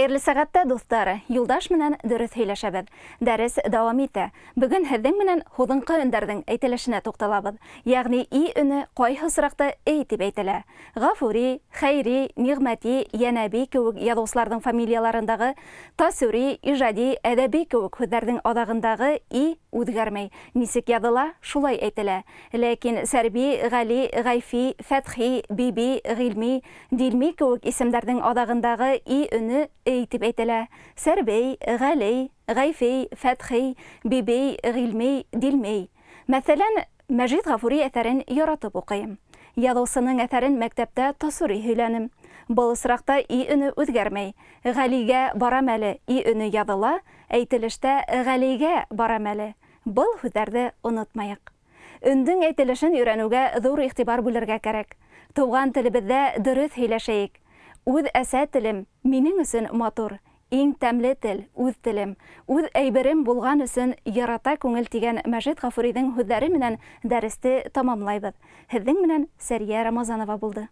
Хәерле сәгатьтә, дуслар, Юлдаш менән дөрес һөйләшәбез. Дәрес дәвам итә. Бүген һеҙҙең менән һуҙынҡы өндәрҙең әйтелешенә туҡталабыҙ. Ягъни и өне ҡайһы осраҡта эй тип әйтелә. Ғафури, Хәйри, Ниғмәти, Йәнәби кеүек яҙыусыларҙың фамилияларындағы Тасури, Ижади, Әҙәби кеүек һүҙҙәрҙең аҙағындағы и үҙгәрмәй. Нисек яҙыла, шулай әйтелә. Ләкин Сәрби, Ғәли, Ғайфи, Фәтхи, Биби, Ғилми, Дилми кеүек исемдәрҙең аҙағындағы и өне эй тип әйтелә. Сәрбей, Ғәли, Ғайфи, Фәтхи, Биби, Ғилми, Дилми. Мәҫәлән, Мәжит Ғафури әҫәрен яратып уҡыйым. Яҙыусының әҫәрен мәктәптә Тасури һөйләнем. Был осраҡта и өне үҙгәрмәй. Ғәлигә барам әле и өне яҙыла, әйтелештә Ғәлигә барам әле. Был һүҙҙәрҙе онотмайыҡ. Өндөң әйтелешен өйрәнеүгә ҙур иғтибар бүлергә кәрәк. Тыуған телебеҙҙә дөрөҫ һөйләшәйек. Үҙ әсә телем минең өсөн матур. Иң тәмле тел, үҙ телем. Үҙ әйберем булған өсөн ярата күңел тигән Мәжит Ғафуриҙың һүҙҙәре менән дәресте тамамлайбыҙ. Һеҙҙең менән Сәрйә Рамазанова булды.